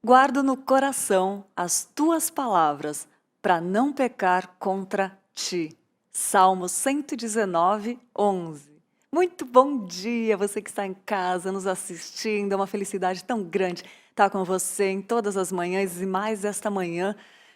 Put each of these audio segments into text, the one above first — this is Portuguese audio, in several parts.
Guardo no coração as tuas palavras, para não pecar contra ti. Salmo 119, 11. Muito bom dia, você que está em casa nos assistindo. É uma felicidade tão grande estar com você em todas as manhãs e mais esta manhã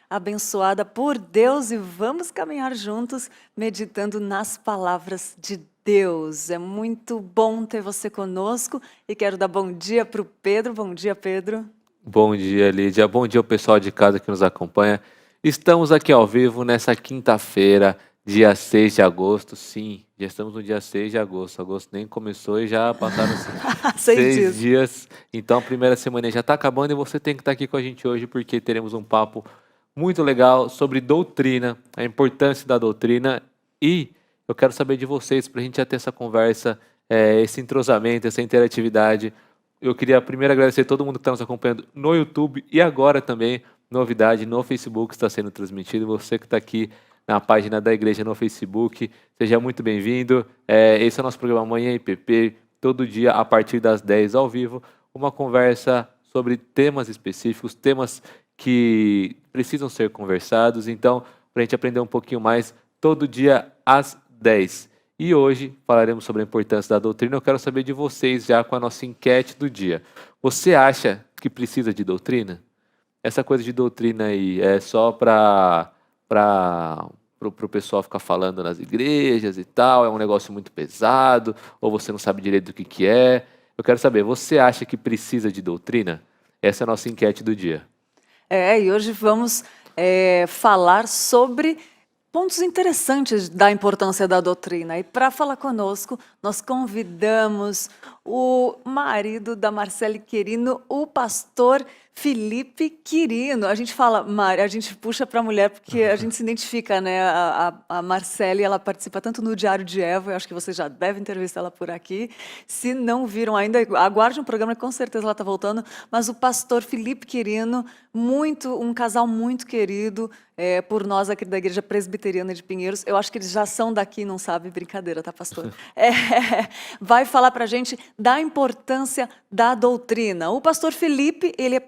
abençoada por Deus. E vamos caminhar juntos meditando nas palavras de Deus. É muito bom ter você conosco e quero dar bom dia para o Pedro. Bom dia, Pedro. Bom dia, Lídia. Bom dia ao pessoal de casa que nos acompanha. Estamos aqui ao vivo nessa quinta-feira, dia 6 de agosto. Sim, já estamos no dia 6 de agosto. Agosto nem começou e já passaram-se 6 6 dias. dias. Então a primeira semana já está acabando e você tem que estar aqui com a gente hoje porque teremos um papo muito legal sobre doutrina, a importância da doutrina, e eu quero saber de vocês para a gente já ter essa conversa, esse entrosamento, essa interatividade. Eu queria primeiro agradecer a todo mundo que está nos acompanhando no YouTube e agora também, novidade, no Facebook está sendo transmitido. Você que está aqui na página da igreja no Facebook, seja muito bem-vindo. Esse é o nosso programa Manhã IPP, todo dia a partir das 10 ao vivo, uma conversa sobre temas específicos, temas que precisam ser conversados. Então, para a gente aprender um pouquinho mais, todo dia às 10. E hoje falaremos sobre a importância da doutrina. Eu quero saber de vocês já com a nossa enquete do dia. Você acha que precisa de doutrina? Essa coisa de doutrina aí é só para o pessoal ficar falando nas igrejas e tal? É um negócio muito pesado? Ou você não sabe direito do que é? Eu quero saber, você acha que precisa de doutrina? Essa é a nossa enquete do dia. E hoje vamos falar sobre pontos interessantes da importância da doutrina. E para falar conosco, nós convidamos o marido da Marcele Quirino, o pastor Felipe Quirino. A gente fala, a gente puxa para a mulher porque a gente se identifica, né? A Marcele, ela participa tanto no Diário de Eva, eu acho que vocês já devem ter visto ela por aqui. Se não viram ainda, aguarde um programa, com certeza ela está voltando. Mas o pastor Felipe Quirino, um casal muito querido por nós aqui da Igreja Presbiteriana de Pinheiros. Eu acho que eles já são daqui, não sabe? Brincadeira, tá, pastor? Vai falar para a gente da importância da doutrina. O pastor Felipe, ele é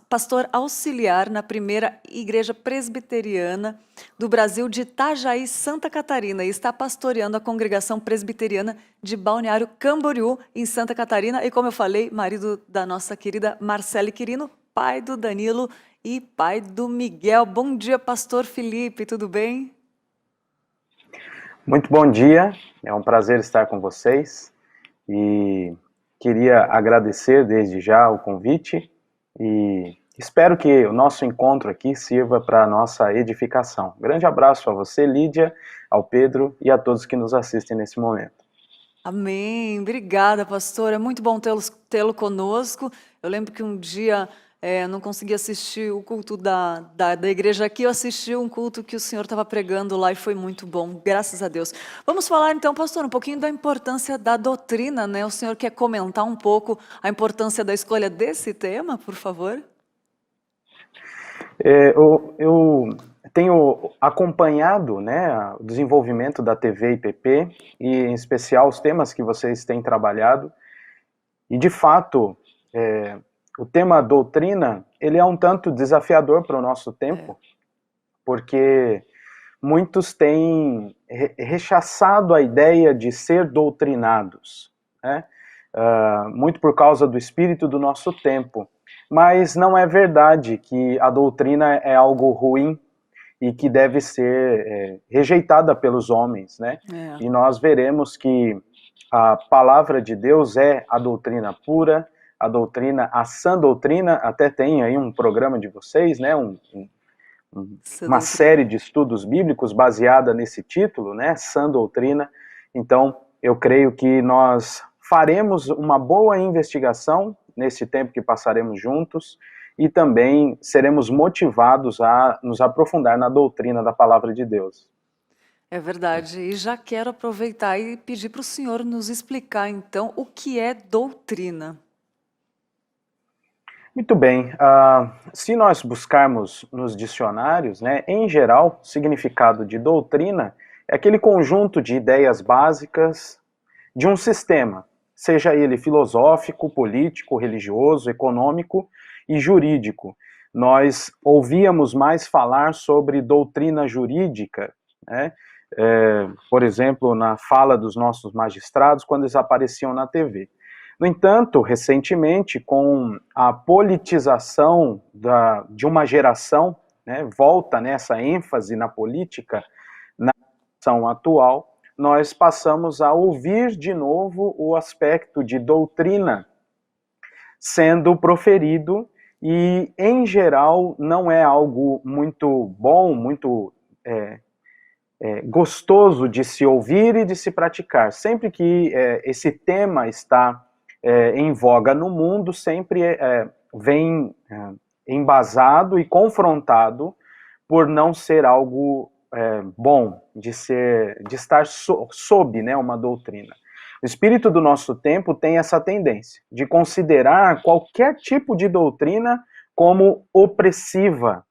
pastor auxiliar na primeira Igreja Presbiteriana do Brasil de Itajaí, Santa Catarina, e está pastoreando a congregação presbiteriana de Balneário Camboriú, em Santa Catarina. E como eu falei, marido da nossa querida Marcele Quirino, pai do Danilo e pai do Miguel. Bom dia, pastor Felipe, tudo bem? Muito bom dia, é um prazer estar com vocês e queria agradecer desde já o convite e espero que o nosso encontro aqui sirva para a nossa edificação. Grande abraço a você, Lídia, ao Pedro e a todos que nos assistem nesse momento. Amém, obrigada, pastor, é muito bom tê-lo conosco. Eu lembro que um dia não consegui assistir o culto da igreja aqui, eu assisti um culto que o senhor estava pregando lá e foi muito bom, graças a Deus. Vamos falar então, pastor, um pouquinho da importância da doutrina, né? O senhor quer comentar um pouco a importância da escolha desse tema, por favor? Eu tenho acompanhado, né, o desenvolvimento da TV IPP e, em especial, os temas que vocês têm trabalhado. E, de fato, o tema doutrina, ele é um tanto desafiador para o nosso tempo, porque muitos têm rechaçado a ideia de ser doutrinados, né? Muito por causa do espírito do nosso tempo. Mas não é verdade que a doutrina é algo ruim e que deve ser rejeitada pelos homens, né? E nós veremos que a palavra de Deus é a doutrina pura, a doutrina, a sã doutrina. Até tem aí um programa de vocês, né? Uma série de estudos bíblicos baseada nesse título, né? Sã doutrina. Então, eu creio que nós faremos uma boa investigação nesse tempo que passaremos juntos e também seremos motivados a nos aprofundar na doutrina da palavra de Deus. É verdade, e já quero aproveitar e pedir para o senhor nos explicar, então, o que é doutrina. Muito bem, se nós buscarmos nos dicionários, né, em geral, o significado de doutrina é aquele conjunto de ideias básicas de um sistema, seja ele filosófico, político, religioso, econômico, e jurídico. Nós ouvíamos mais falar sobre doutrina jurídica, né? Por exemplo, na fala dos nossos magistrados, quando eles apareciam na TV. No entanto, recentemente, com a politização de uma geração, né, volta nessa ênfase na política, na geração atual, nós passamos a ouvir de novo o aspecto de doutrina sendo proferido e, em geral, não é algo muito bom, muito gostoso de se ouvir e de se praticar. Sempre que esse tema está em voga no mundo, sempre vem embasado e confrontado por não ser algo bom, de estar sob, né, uma doutrina. O espírito do nosso tempo tem essa tendência de considerar qualquer tipo de doutrina como opressiva,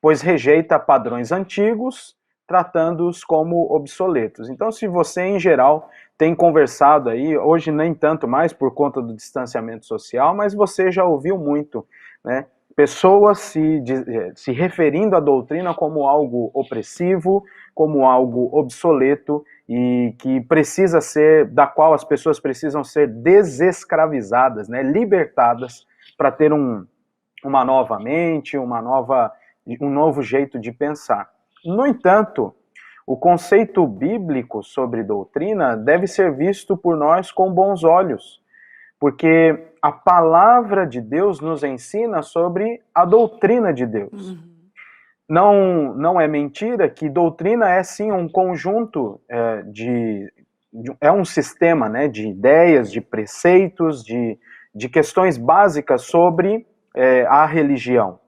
pois rejeita padrões antigos, tratando-os como obsoletos. Então, se você, em geral, tem conversado aí, hoje nem tanto mais por conta do distanciamento social, mas você já ouviu muito, né? Pessoas se referindo à doutrina como algo opressivo, como algo obsoleto e que precisa ser, da qual as pessoas precisam ser desescravizadas, né? Libertadas para ter uma nova mente, um novo jeito de pensar. No entanto, o conceito bíblico sobre doutrina deve ser visto por nós com bons olhos, porque a palavra de Deus nos ensina sobre a doutrina de Deus. Não é mentira que doutrina é sim um conjunto é um sistema, né, de ideias, de preceitos, de questões básicas sobre a religião.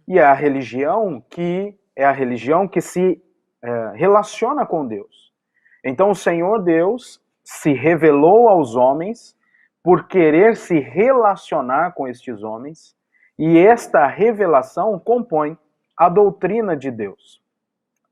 E é a religião que se relaciona com Deus. Então o Senhor Deus se revelou aos homens por querer se relacionar com estes homens, e esta revelação compõe a doutrina de Deus.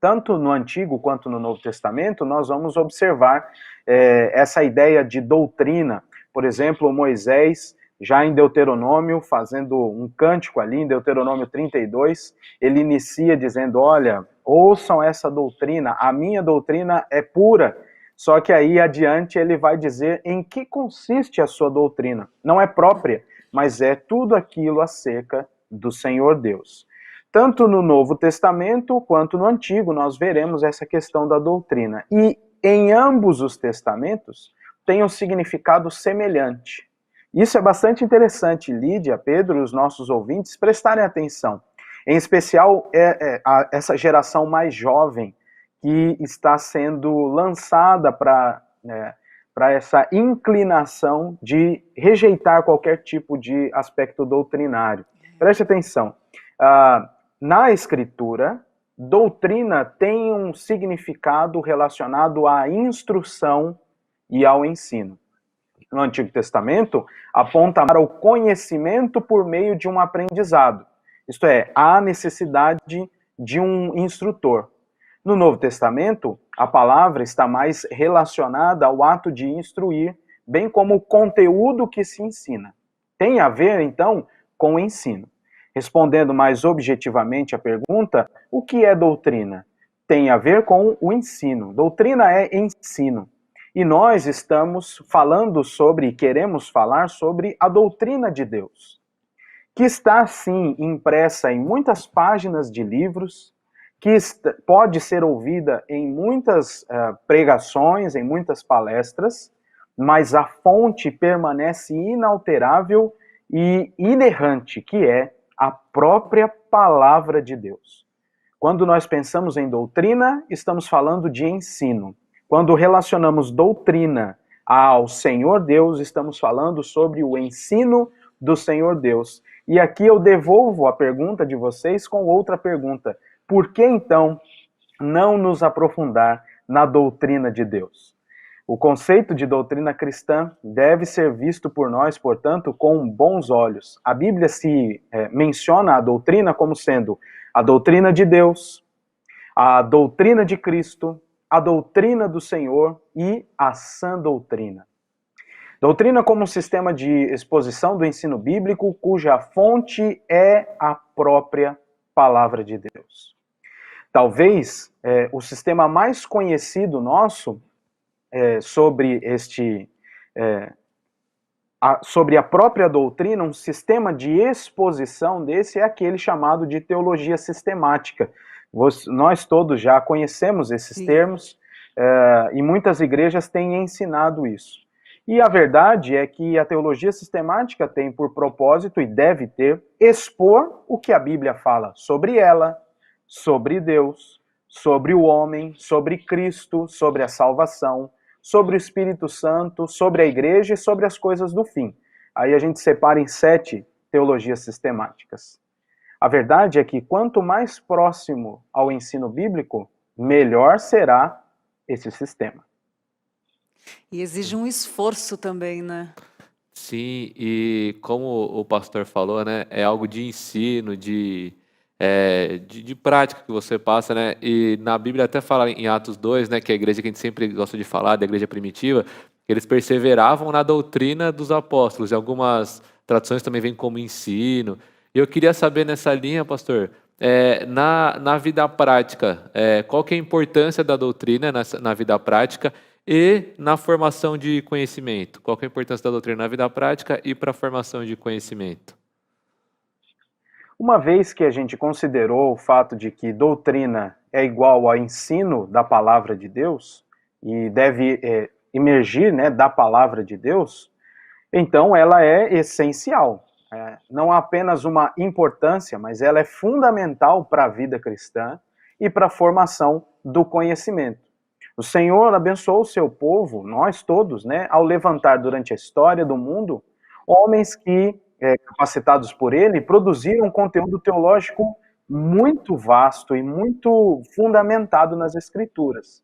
Tanto no Antigo quanto no Novo Testamento, nós vamos observar essa ideia de doutrina. Por exemplo, Moisés, já em Deuteronômio, fazendo um cântico ali, em Deuteronômio 32, ele inicia dizendo, olha, ouçam essa doutrina, a minha doutrina é pura. Só que aí adiante ele vai dizer em que consiste a sua doutrina. Não é própria, mas é tudo aquilo acerca do Senhor Deus. Tanto no Novo Testamento quanto no Antigo nós veremos essa questão da doutrina. E em ambos os testamentos tem um significado semelhante. Isso é bastante interessante, Lídia, Pedro e os nossos ouvintes prestarem atenção. Em especial, essa geração mais jovem que está sendo lançada para essa inclinação de rejeitar qualquer tipo de aspecto doutrinário. Preste atenção. Na Escritura, doutrina tem um significado relacionado à instrução e ao ensino. No Antigo Testamento, aponta para o conhecimento por meio de um aprendizado. Isto é, há necessidade de um instrutor. No Novo Testamento, a palavra está mais relacionada ao ato de instruir, bem como o conteúdo que se ensina. Tem a ver, então, com o ensino. Respondendo mais objetivamente à pergunta, o que é doutrina? Tem a ver com o ensino. Doutrina é ensino. E nós estamos falando sobre, queremos falar sobre a doutrina de Deus, que está, sim, impressa em muitas páginas de livros, que pode ser ouvida em muitas pregações, em muitas palestras, mas a fonte permanece inalterável e inerrante, que é a própria palavra de Deus. Quando nós pensamos em doutrina, estamos falando de ensino. Quando relacionamos doutrina ao Senhor Deus, estamos falando sobre o ensino do Senhor Deus. E aqui eu devolvo a pergunta de vocês com outra pergunta. Por que, então, não nos aprofundar na doutrina de Deus? O conceito de doutrina cristã deve ser visto por nós, portanto, com bons olhos. A Bíblia menciona a doutrina como sendo a doutrina de Deus, a doutrina de Cristo, a doutrina do Senhor e a sã doutrina. Doutrina como um sistema de exposição do ensino bíblico cuja fonte é a própria palavra de Deus. Talvez o sistema mais conhecido nosso sobre sobre a própria doutrina, um sistema de exposição desse é aquele chamado de teologia sistemática. Nós todos já conhecemos esses termos e muitas igrejas têm ensinado isso. E a verdade é que a teologia sistemática tem por propósito, e deve ter, expor o que a Bíblia fala sobre ela, sobre Deus, sobre o homem, sobre Cristo, sobre a salvação, sobre o Espírito Santo, sobre a igreja e sobre as coisas do fim. Aí a gente separa em 7 teologias sistemáticas. A verdade é que quanto mais próximo ao ensino bíblico, melhor será esse sistema. E exige um esforço também, né? Sim, e como o pastor falou, né, é algo de ensino, de prática que você passa, né? E na Bíblia até fala em Atos 2, né, que é a igreja que a gente sempre gosta de falar, da igreja primitiva, eles perseveravam na doutrina dos apóstolos. E algumas traduções também vêm como ensino. E eu queria saber nessa linha, pastor, na vida prática, qual que é a importância da doutrina na vida prática e na formação de conhecimento? Qual que é a importância da doutrina na vida prática e para a formação de conhecimento? Uma vez que a gente considerou o fato de que doutrina é igual ao ensino da palavra de Deus e deve emergir, né, da palavra de Deus, então ela é essencial. Não há apenas uma importância, mas ela é fundamental para a vida cristã e para a formação do conhecimento. O Senhor abençoou o seu povo, nós todos, né, ao levantar durante a história do mundo homens que, capacitados por ele, produziram um conteúdo teológico muito vasto e muito fundamentado nas Escrituras.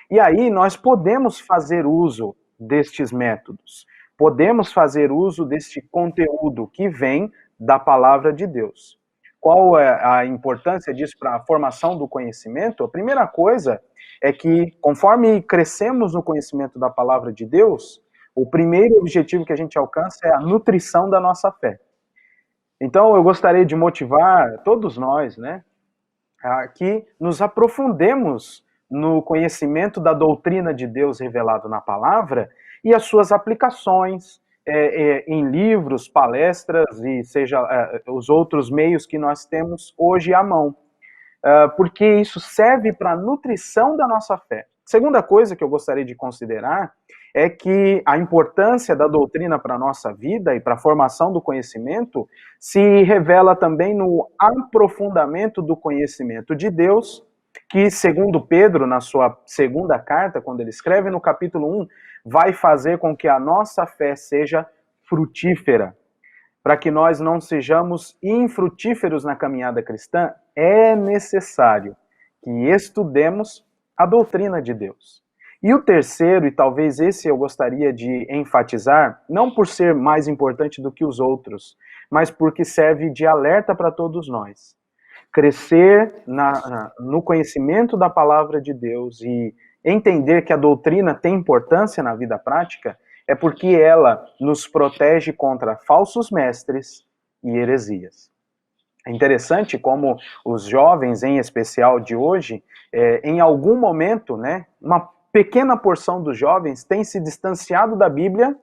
E aí nós podemos fazer uso destes métodos, podemos fazer uso deste conteúdo que vem da palavra de Deus. Qual é a importância disso para a formação do conhecimento? A primeira coisa é que, conforme crescemos no conhecimento da palavra de Deus, o primeiro objetivo que a gente alcança é a nutrição da nossa fé. Então, eu gostaria de motivar todos nós, né, a que nos aprofundemos no conhecimento da doutrina de Deus revelado na palavra e as suas aplicações em livros, palestras e os outros meios que nós temos hoje à mão. Porque isso serve para a nutrição da nossa fé. Segunda coisa que eu gostaria de considerar é que a importância da doutrina para a nossa vida e para a formação do conhecimento se revela também no aprofundamento do conhecimento de Deus, que, segundo Pedro, na sua segunda carta, quando ele escreve no capítulo 1, vai fazer com que a nossa fé seja frutífera. Para que nós não sejamos infrutíferos na caminhada cristã, é necessário que estudemos a doutrina de Deus. E o terceiro, e talvez esse eu gostaria de enfatizar, não por ser mais importante do que os outros, mas porque serve de alerta para todos nós. Crescer no conhecimento da palavra de Deus e entender que a doutrina tem importância na vida prática é porque ela nos protege contra falsos mestres e heresias. É interessante como os jovens, em especial de hoje, em algum momento, né, uma pequena porção dos jovens tem se distanciado da Bíblia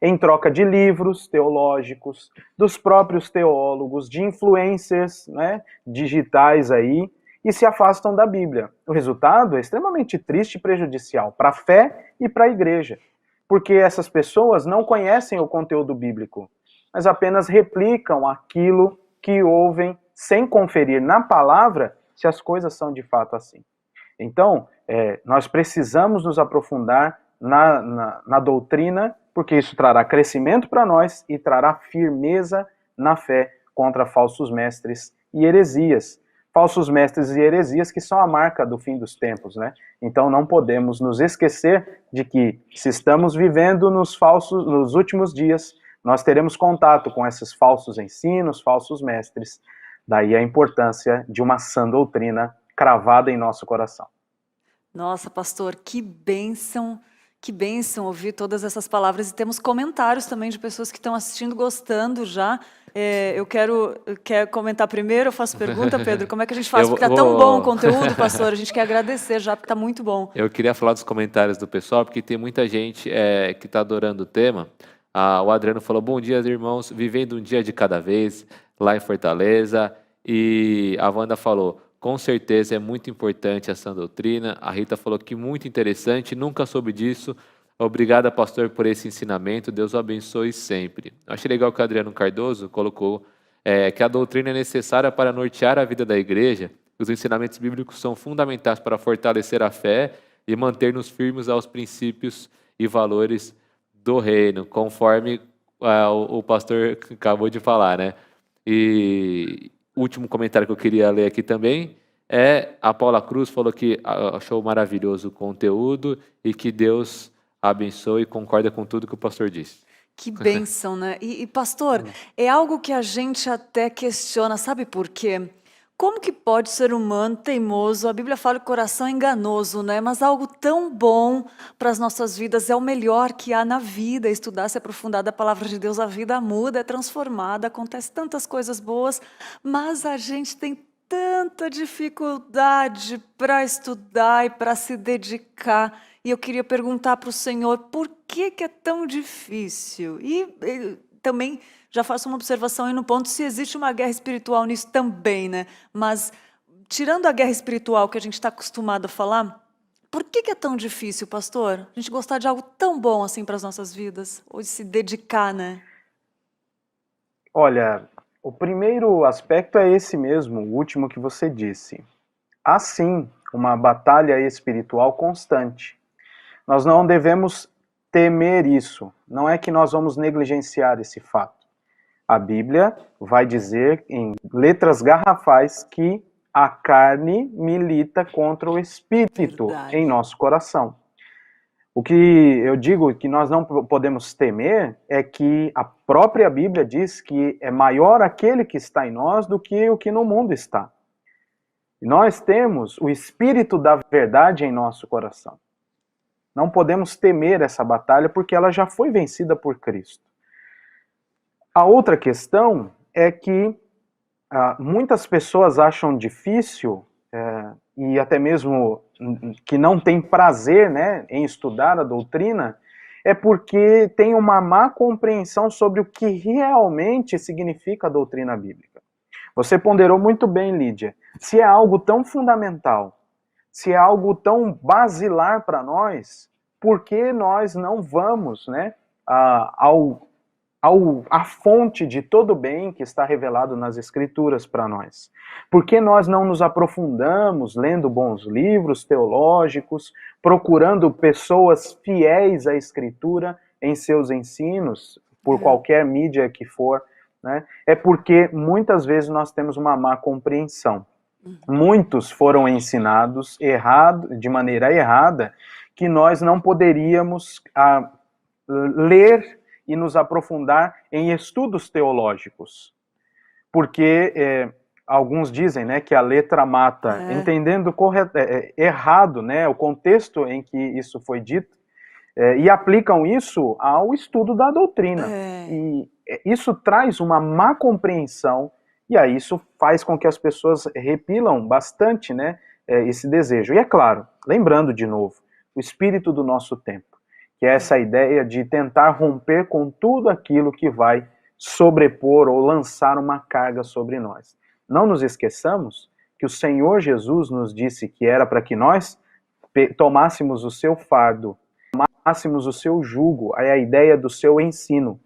em troca de livros teológicos, dos próprios teólogos, de influencers, né, digitais aí, e se afastam da Bíblia. O resultado é extremamente triste e prejudicial para a fé e para a igreja, porque essas pessoas não conhecem o conteúdo bíblico, mas apenas replicam aquilo que ouvem sem conferir na palavra se as coisas são de fato assim. Então, nós precisamos nos aprofundar na doutrina, porque isso trará crescimento para nós e trará firmeza na fé contra falsos mestres e heresias. Falsos mestres e heresias que são a marca do fim dos tempos, né? Então não podemos nos esquecer de que, se estamos vivendo nos últimos dias, nós teremos contato com esses falsos ensinos, falsos mestres. Daí a importância de uma sã doutrina cravada em nosso coração. Nossa, pastor, que bênção Que bênção ouvir todas essas palavras e temos comentários também de pessoas que estão assistindo, gostando já. Quer comentar primeiro? Eu faço pergunta, Pedro, como é que a gente faz? Eu Porque está tão bom o vou. conteúdo, pastor, a gente quer agradecer já, porque está muito bom. Eu queria falar dos comentários do pessoal, porque tem muita gente que está adorando o tema. O Adriano falou: bom dia, irmãos, vivendo um dia de cada vez, lá em Fortaleza. E a Wanda falou: com certeza é muito importante essa doutrina. A Rita falou que muito interessante, nunca soube disso. Obrigada, pastor, por esse ensinamento. Deus o abençoe sempre. Achei legal que o Adriano Cardoso colocou que a doutrina é necessária para nortear a vida da igreja. Os ensinamentos bíblicos são fundamentais para fortalecer a fé e manter-nos firmes aos princípios e valores do reino, conforme o pastor acabou de falar, né? E o último comentário que eu queria ler aqui também a Paula Cruz falou que achou maravilhoso o conteúdo e que Deus abençoe e concorda com tudo que o pastor disse. Que bênção, né? E pastor, é algo que a gente até questiona, sabe por quê? Como que pode ser humano teimoso? A Bíblia fala que o coração é enganoso, né? Mas algo tão bom para as nossas vidas é o melhor que há na vida. Estudar, se aprofundar da palavra de Deus, a vida muda, é transformada, acontece tantas coisas boas, mas a gente tem tanta dificuldade para estudar e para se dedicar. E eu queria perguntar para o Senhor, por que é tão difícil? E também já faço uma observação aí no ponto se existe uma guerra espiritual nisso também, né? Mas, tirando a guerra espiritual que a gente está acostumado a falar, por que é tão difícil, pastor? A gente gostar de algo tão bom assim para as nossas vidas? Ou de se dedicar, né? Olha, o primeiro aspecto é esse mesmo, o último que você disse. Há sim uma batalha espiritual constante. Nós não devemos temer isso. Não é que nós vamos negligenciar esse fato. A Bíblia vai dizer em letras garrafais que a carne milita contra o espírito Verdade. em nosso coração. O que eu digo que nós não podemos temer é que a própria Bíblia diz que é maior aquele que está em nós do que o que no mundo está. E nós temos o Espírito da verdade em nosso coração. Não podemos temer essa batalha porque ela já foi vencida por Cristo. A outra questão é que muitas pessoas acham difícil e até mesmo que não tem prazer, né, em estudar a doutrina, é porque tem uma má compreensão sobre o que realmente significa a doutrina bíblica. Você ponderou muito bem, Lídia. Se é algo tão fundamental, se é algo tão basilar para nós, por que nós não vamos, né, a fonte de todo bem que está revelado nas Escrituras para nós? Por que nós não nos aprofundamos lendo bons livros teológicos, procurando pessoas fiéis à Escritura em seus ensinos, por qualquer mídia que for, né? É porque muitas vezes nós temos uma má compreensão. Muitos foram ensinados de maneira errada que nós não poderíamos ler e nos aprofundar em estudos teológicos. Porque alguns dizem, né, que a letra mata, entendendo errado, né, o contexto em que isso foi dito, e aplicam isso ao estudo da doutrina. E isso traz uma má compreensão, e aí isso faz com que as pessoas repilam bastante, né, esse desejo. E é claro, lembrando de novo, o espírito do nosso tempo, que é essa ideia de tentar romper com tudo aquilo que vai sobrepor ou lançar uma carga sobre nós. Não nos esqueçamos que o Senhor Jesus nos disse que era para que nós tomássemos o seu fardo, tomássemos o seu jugo, a ideia do seu ensino,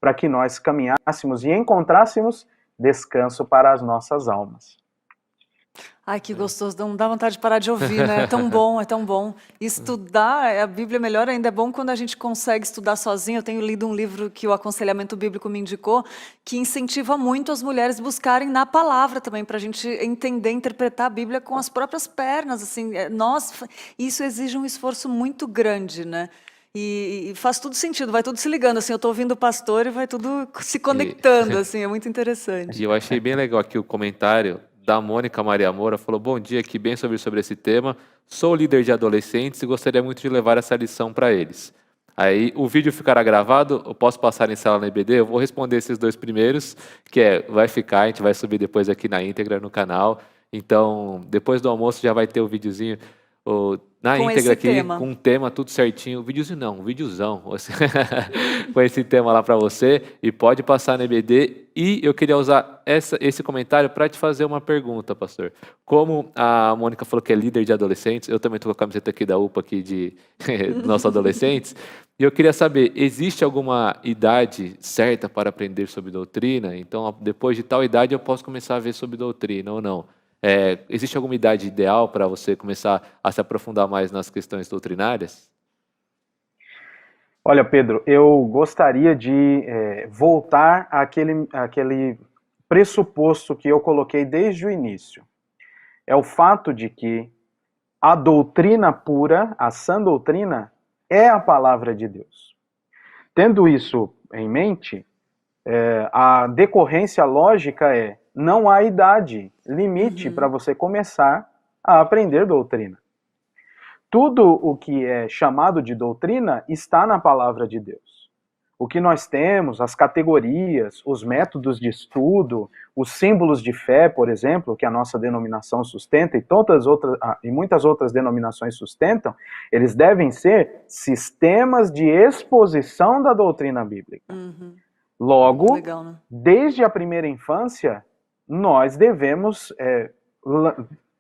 para que nós caminhássemos e encontrássemos descanso para as nossas almas. Ai, que gostoso, não dá vontade de parar de ouvir, né? É tão bom, é tão bom. Estudar a Bíblia melhor ainda é bom quando a gente consegue estudar sozinho. Eu tenho lido um livro que o Aconselhamento Bíblico me indicou, que incentiva muito as mulheres buscarem na palavra também, para a gente entender, interpretar a Bíblia com as próprias pernas. Assim, isso exige um esforço muito grande, né? E faz tudo sentido, vai tudo se ligando, assim, eu estou ouvindo o pastor e vai tudo se conectando, assim, é muito interessante. E eu achei bem legal aqui o comentário da Mônica Maria Moura, falou: bom dia, que bem sobre esse tema. Sou líder de adolescentes e gostaria muito de levar essa lição para eles. Aí o vídeo ficará gravado, eu posso passar em sala na EBD? Eu vou responder esses dois primeiros, vai ficar, a gente vai subir depois aqui na íntegra no canal. Então, depois do almoço já vai ter o videozinho na Com íntegra esse aqui, tema. com um tema tudo certinho. Videozinho não, um videozão. Com esse tema lá para você. E pode passar na EBD. E eu queria usar esse comentário para te fazer uma pergunta, pastor. Como a Mônica falou que é líder de adolescentes, eu também estou com a camiseta aqui da UPA, aqui de nossos adolescentes. E eu queria saber, existe alguma idade certa para aprender sobre doutrina? Então, depois de tal idade, eu posso começar a ver sobre doutrina ou não? Existe alguma idade ideal para você começar a se aprofundar mais nas questões doutrinárias? Olha, Pedro, eu gostaria de voltar àquele pressuposto que eu coloquei desde o início. É o fato de que a doutrina pura, a sã doutrina, é a palavra de Deus. Tendo isso em mente, a decorrência lógica não há idade limite para você começar a aprender doutrina. Tudo o que é chamado de doutrina está na palavra de Deus. O que nós temos, as categorias, os métodos de estudo, os símbolos de fé, por exemplo, que a nossa denominação sustenta e muitas outras denominações sustentam, eles devem ser sistemas de exposição da doutrina bíblica. Logo, Legal, né? desde a primeira infância, nós devemos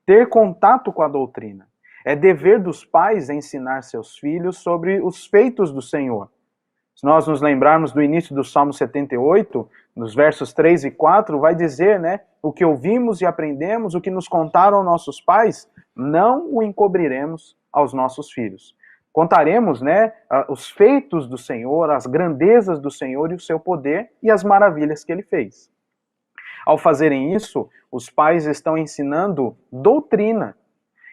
ter contato com a doutrina. É dever dos pais ensinar seus filhos sobre os feitos do Senhor. Se nós nos lembrarmos do início do Salmo 78, nos versos 3 e 4, vai dizer, o que ouvimos e aprendemos, o que nos contaram nossos pais, não o encobriremos aos nossos filhos. Contaremos, os feitos do Senhor, as grandezas do Senhor e o seu poder e as maravilhas que ele fez. Ao fazerem isso, os pais estão ensinando doutrina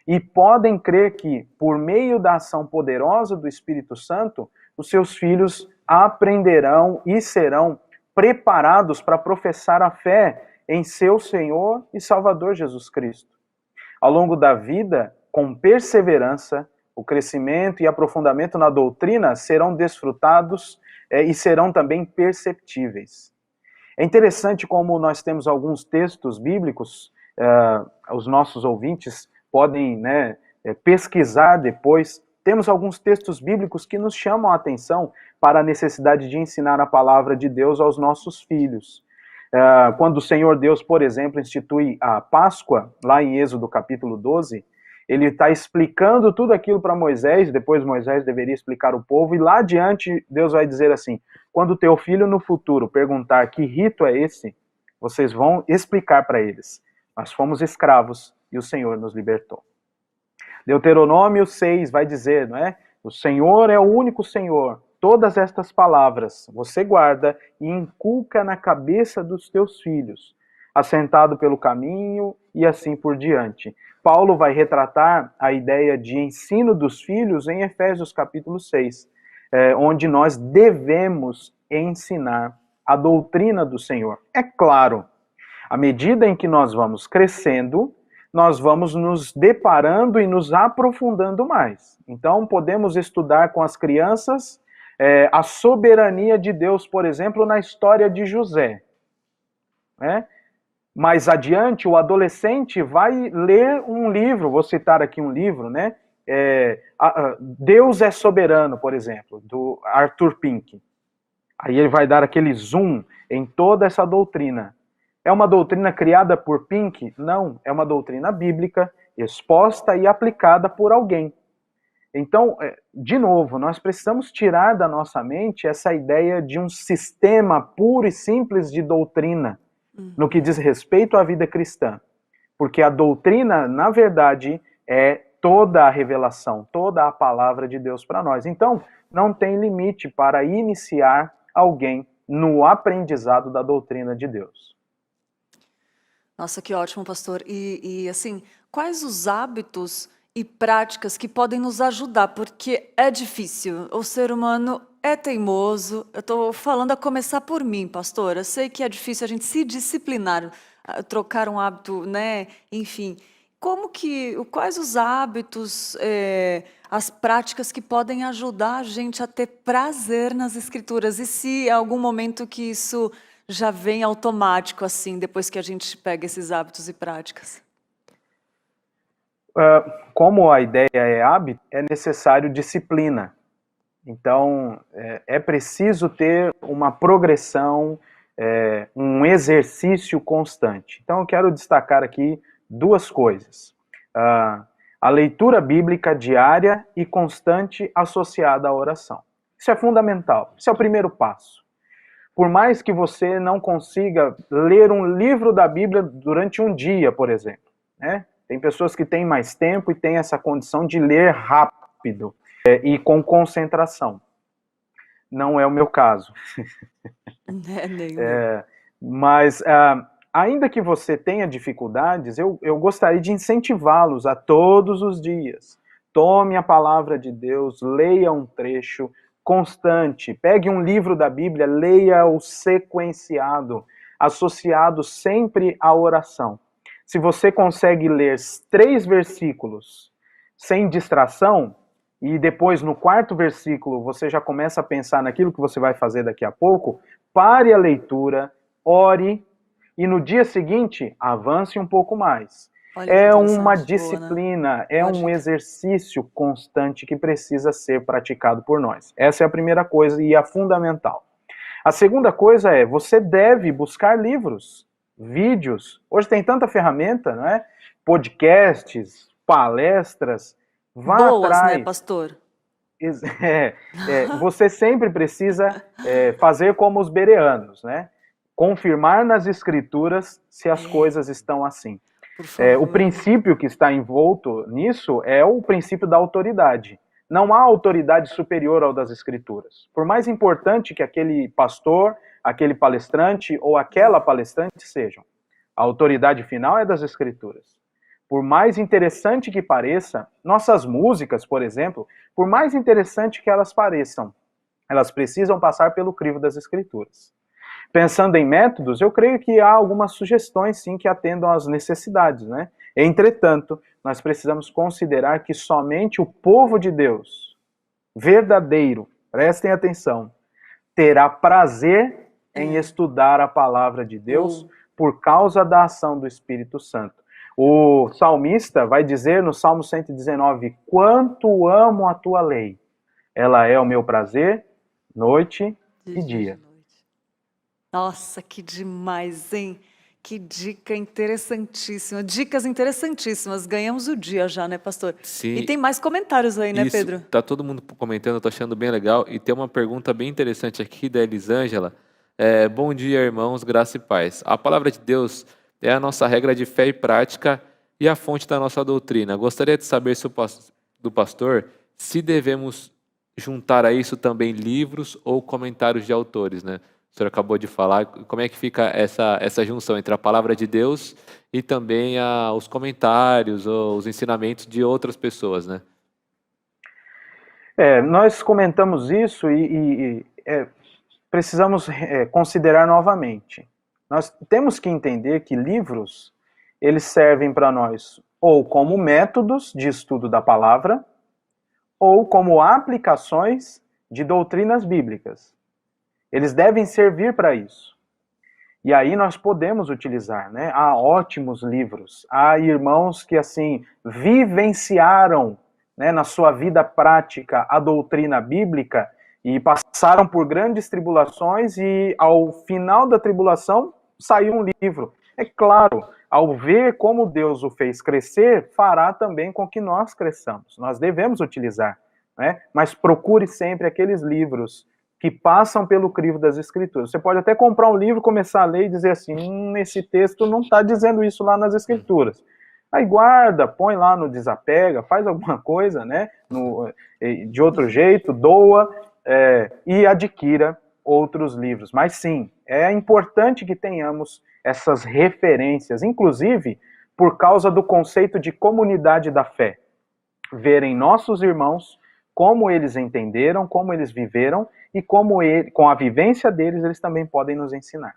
e podem crer que, por meio da ação poderosa do Espírito Santo, os seus filhos aprenderão e serão preparados para professar a fé em seu Senhor e Salvador Jesus Cristo. Ao longo da vida, com perseverança, o crescimento e aprofundamento na doutrina serão desfrutados e serão também perceptíveis. É interessante como nós temos alguns textos bíblicos, os nossos ouvintes podem pesquisar depois. Temos alguns textos bíblicos que nos chamam a atenção para a necessidade de ensinar a palavra de Deus aos nossos filhos. Quando o Senhor Deus, por exemplo, institui a Páscoa, lá em Êxodo capítulo 12, ele está explicando tudo aquilo para Moisés, depois Moisés deveria explicar ao povo, e lá adiante Deus vai dizer assim: quando teu filho no futuro perguntar que rito é esse, vocês vão explicar para eles: nós fomos escravos e o Senhor nos libertou. Deuteronômio 6 vai dizer, o Senhor é o único Senhor. Todas estas palavras você guarda e inculca na cabeça dos teus filhos, assentado pelo caminho e assim por diante. Paulo vai retratar a ideia de ensino dos filhos em Efésios capítulo 6, onde nós devemos ensinar a doutrina do Senhor. É claro, à medida em que nós vamos crescendo, nós vamos nos deparando e nos aprofundando mais. Então, podemos estudar com as crianças a soberania de Deus, por exemplo, na história de José. Mais adiante, o adolescente vai ler um livro, vou citar aqui um livro, Deus é Soberano, por exemplo, do Arthur Pink. Aí ele vai dar aquele zoom em toda essa doutrina. É uma doutrina criada por Pink? Não, é uma doutrina bíblica, exposta e aplicada por alguém. Então, de novo, nós precisamos tirar da nossa mente essa ideia de um sistema puro e simples de doutrina, no que diz respeito à vida cristã. Porque a doutrina, na verdade, é toda a revelação, toda a palavra de Deus para nós. Então, não tem limite para iniciar alguém no aprendizado da doutrina de Deus. Nossa, que ótimo, pastor. E assim, quais os hábitos e práticas que podem nos ajudar? Porque é difícil, o ser humano é teimoso. Eu estou falando a começar por mim, pastor. Eu sei que é difícil a gente se disciplinar. trocar um hábito, né? Enfim, quais os hábitos, as práticas que podem ajudar a gente a ter prazer nas escrituras? E se em algum momento que isso já vem automático, assim, depois que a gente pega esses hábitos e práticas? Como a ideia é hábito, é necessário disciplina. Então, é preciso ter uma progressão, um exercício constante. Então, eu quero destacar aqui duas coisas. A leitura bíblica diária e constante associada à oração. Isso é fundamental. Isso é o primeiro passo. Por mais que você não consiga ler um livro da Bíblia durante um dia, por exemplo, né? Tem pessoas que têm mais tempo e têm essa condição de ler rápido e com concentração. Não é o meu caso. Mas, ainda que você tenha dificuldades, eu gostaria de incentivá-los a todos os dias. Tome a palavra de Deus, leia um trecho constante, pegue um livro da Bíblia, leia-o sequenciado, associado sempre à oração. Se você consegue ler 3 versículos sem distração, e depois no 4º versículo você já começa a pensar naquilo que você vai fazer daqui a pouco, pare a leitura, ore, e no dia seguinte avance um pouco mais. Olha, é uma disciplina, né? É um exercício constante que precisa ser praticado por nós. Essa é a primeira coisa e a fundamental. A segunda coisa é, você deve buscar livros, vídeos. Hoje tem tanta ferramenta, não é? Podcasts, palestras. Vá boas, atrás. né, pastor? Você sempre precisa fazer como os bereanos, né? Confirmar nas escrituras se as coisas estão assim. O princípio que está envolto nisso é o princípio da autoridade. Não há autoridade superior ao das escrituras. Por mais importante que aquele pastor, aquele palestrante ou aquela palestrante sejam, a autoridade final é das escrituras. Por mais interessante que pareça, nossas músicas, por exemplo, por mais interessante que elas pareçam, elas precisam passar pelo crivo das escrituras. Pensando em métodos, eu creio que há algumas sugestões, sim, que atendam às necessidades, né? Entretanto, nós precisamos considerar que somente o povo de Deus, verdadeiro, prestem atenção, terá prazer em estudar a palavra de Deus por causa da ação do Espírito Santo. O salmista vai dizer no Salmo 119, quanto amo a tua lei, ela é o meu prazer, noite e dia. Nossa, que demais, hein? Que dica interessantíssima. Dicas interessantíssimas. Ganhamos o dia já, né, pastor? Sim. E tem mais comentários aí, né, Isso, Pedro? tá todo mundo comentando, eu tô achando bem legal. E tem uma pergunta bem interessante aqui da Elisângela. Bom dia, irmãos, graça e paz. A palavra de Deus é a nossa regra de fé e prática e a fonte da nossa doutrina. Gostaria de saber do pastor se devemos juntar a isso também livros ou comentários de autores, né? O senhor acabou de falar, como é que fica essa junção entre a palavra de Deus e também os comentários ou os ensinamentos de outras pessoas, né? Nós comentamos isso e precisamos considerar novamente. Nós temos que entender que livros, eles servem para nós ou como métodos de estudo da palavra, ou como aplicações de doutrinas bíblicas. Eles devem servir para isso. E aí nós podemos utilizar, né? Há ótimos livros, há irmãos que assim vivenciaram, né, na sua vida prática a doutrina bíblica e passaram por grandes tribulações e ao final da tribulação saiu um livro. É claro, ao ver como Deus o fez crescer, fará também com que nós cresçamos. Nós devemos utilizar, né? Mas procure sempre aqueles livros que passam pelo crivo das escrituras. Você pode até comprar um livro, começar a ler e dizer assim, esse texto não está dizendo isso lá nas escrituras. Aí guarda, põe lá no desapega, faz alguma coisa, né, de outro jeito, doa e adquira outros livros. Mas sim, é importante que tenhamos essas referências, inclusive por causa do conceito de comunidade da fé. Verem nossos irmãos, como eles entenderam, como eles viveram, e como com a vivência deles, eles também podem nos ensinar.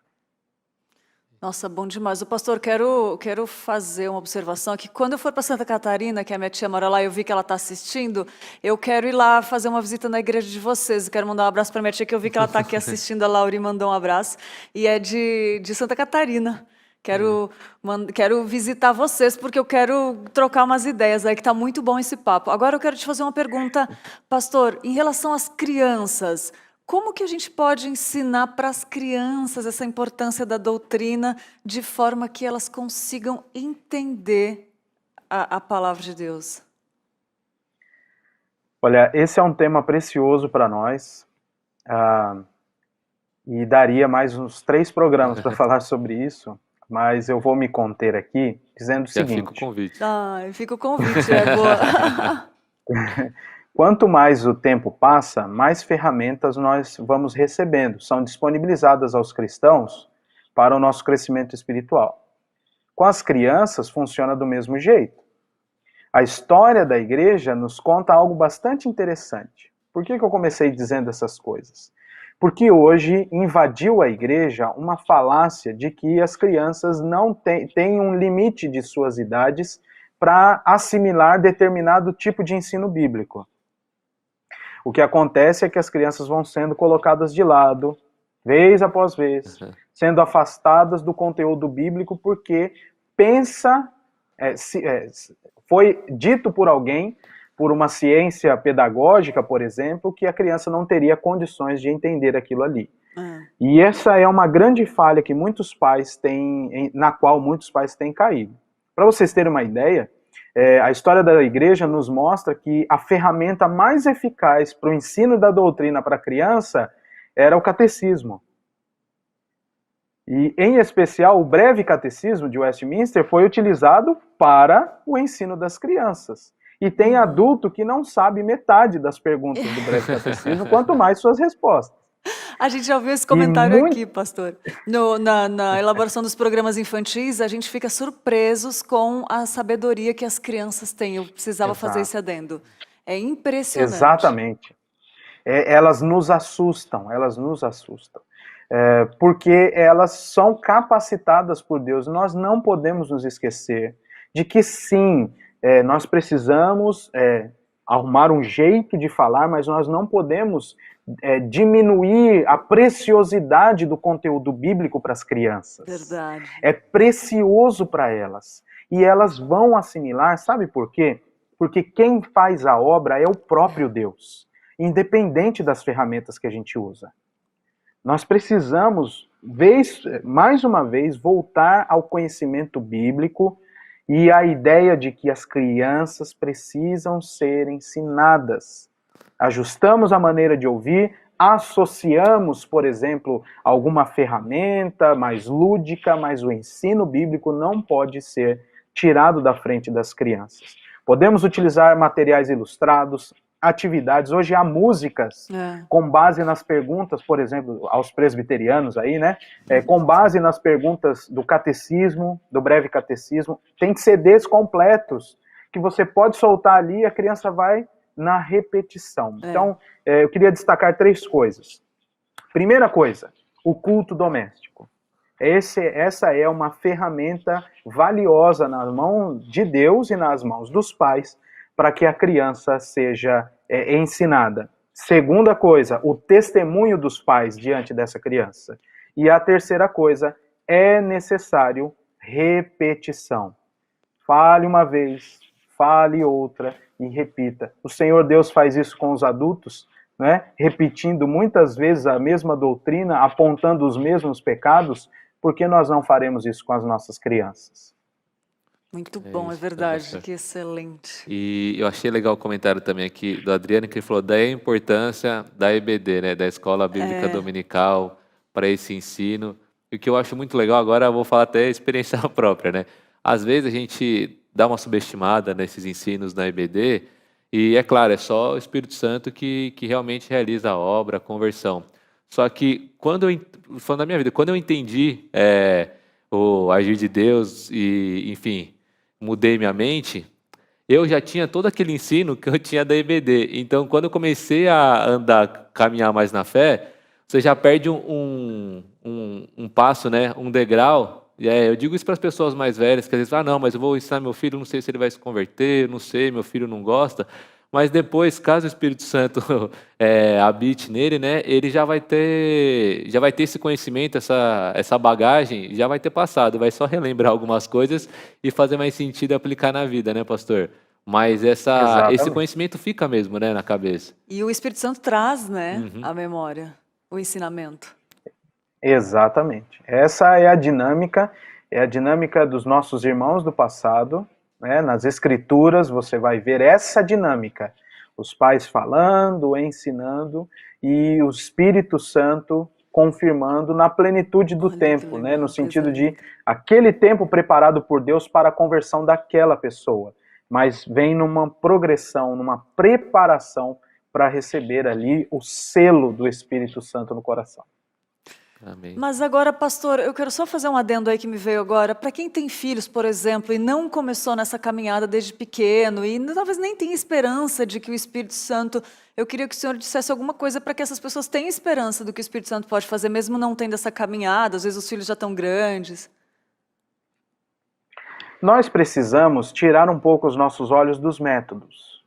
Nossa, bom demais. O pastor, quero fazer uma observação aqui. Quando eu for para Santa Catarina, que a minha tia mora lá, eu vi que ela está assistindo, eu quero ir lá fazer uma visita na igreja de vocês. Eu quero mandar um abraço para minha tia, que eu vi que ela está aqui assistindo, a Lauri mandou um abraço. E é de Santa Catarina. Quero visitar vocês, porque eu quero trocar umas ideias aí, que está muito bom esse papo. Agora eu quero te fazer uma pergunta, pastor, em relação às crianças. Como que a gente pode ensinar para as crianças essa importância da doutrina de forma que elas consigam entender a palavra de Deus? Olha, esse é um tema precioso para nós, e daria mais uns 3 programas para falar sobre isso, mas eu vou me conter aqui dizendo o Já fica o seguinte. convite. Fica o convite, é boa. Quanto mais o tempo passa, mais ferramentas nós vamos recebendo, são disponibilizadas aos cristãos para o nosso crescimento espiritual. Com as crianças funciona do mesmo jeito. A história da igreja nos conta algo bastante interessante. Por que eu comecei dizendo essas coisas? Porque hoje invadiu a igreja uma falácia de que as crianças não têm um limite de suas idades para assimilar determinado tipo de ensino bíblico. O que acontece é que as crianças vão sendo colocadas de lado, vez após vez, sendo afastadas do conteúdo bíblico porque foi dito por alguém, por uma ciência pedagógica, por exemplo, que a criança não teria condições de entender aquilo ali. E essa é uma grande falha que muitos pais têm, na qual muitos pais têm caído. Para vocês terem uma ideia, a história da igreja nos mostra que a ferramenta mais eficaz para o ensino da doutrina para a criança era o catecismo. E, em especial, o breve catecismo de Westminster foi utilizado para o ensino das crianças. E tem adulto que não sabe metade das perguntas do breve catecismo, quanto mais suas respostas. A gente já ouviu esse comentário aqui, pastor. Na elaboração dos programas infantis, a gente fica surpresos com a sabedoria que as crianças têm. Eu precisava fazer esse adendo. É impressionante. Exatamente. Elas nos assustam, porque elas são capacitadas por Deus. Nós não podemos nos esquecer de que sim, nós precisamos arrumar um jeito de falar, mas nós não podemos diminuir a preciosidade do conteúdo bíblico para as crianças. Verdade. É precioso para elas. E elas vão assimilar, sabe por quê? Porque quem faz a obra é o próprio Deus, independente das ferramentas que a gente usa. Nós precisamos, mais uma vez, voltar ao conhecimento bíblico e à ideia de que as crianças precisam ser ensinadas. Ajustamos a maneira de ouvir, associamos, por exemplo, alguma ferramenta mais lúdica, mas o ensino bíblico não pode ser tirado da frente das crianças. Podemos utilizar materiais ilustrados, atividades. Hoje há músicas com base nas perguntas, por exemplo, aos presbiterianos aí, né? Com base nas perguntas do catecismo, do breve catecismo. Tem CDs completos que você pode soltar ali e a criança vai na repetição. Então, eu queria destacar 3 coisas. Primeira coisa, o culto doméstico. Essa é uma ferramenta valiosa nas mãos de Deus e nas mãos dos pais para que a criança seja ensinada. Segunda coisa, o testemunho dos pais diante dessa criança. E a terceira coisa, é necessário repetição. Fale uma vez, fale outra e repita. O Senhor Deus faz isso com os adultos, né? Repetindo muitas vezes a mesma doutrina, apontando os mesmos pecados. Por que nós não faremos isso com as nossas crianças? Muito bom, é verdade, que excelente. E eu achei legal o comentário também aqui do Adriano, que ele falou da importância da EBD, né, da Escola Bíblica Dominical, para esse ensino. E o que eu acho muito legal, agora eu vou falar até experiência própria, né? Às vezes a gente dá uma subestimada nesses ensinos na EBD, e é claro, é só o Espírito Santo que realmente realiza a obra, a conversão. Só que, falando da minha vida, quando eu entendi o agir de Deus e, enfim, mudei minha mente, eu já tinha todo aquele ensino que eu tinha da EBD. Então, quando eu comecei a caminhar mais na fé, você já perde um passo, né, um degrau Eu digo isso para as pessoas mais velhas, que às vezes falam, não, mas eu vou ensinar meu filho, não sei se ele vai se converter, não sei, meu filho não gosta. Mas depois, caso o Espírito Santo habite nele, né, ele já vai ter esse conhecimento, essa bagagem, já vai ter passado, vai só relembrar algumas coisas e fazer mais sentido aplicar na vida, né, pastor? Mas esse Exatamente. conhecimento fica mesmo, né, na cabeça. E o Espírito Santo traz, né, Uhum. a memória, o ensinamento. Exatamente. Essa é a dinâmica dos nossos irmãos do passado, né? Nas escrituras você vai ver essa dinâmica. Os pais falando, ensinando e o Espírito Santo confirmando na plenitude do Olha que tempo, né? No legal, coisa sentido de linda. aquele tempo preparado por Deus para a conversão daquela pessoa, mas vem numa progressão, numa preparação para receber ali o selo do Espírito Santo no coração. Amém. Mas agora, pastor, eu quero só fazer um adendo aí que me veio agora. Para quem tem filhos, por exemplo, e não começou nessa caminhada desde pequeno, e talvez nem tenha esperança de que o Espírito Santo. Eu queria que o senhor dissesse alguma coisa para que essas pessoas tenham esperança do que o Espírito Santo pode fazer, mesmo não tendo essa caminhada, às vezes os filhos já estão grandes. Nós precisamos tirar um pouco os nossos olhos dos métodos.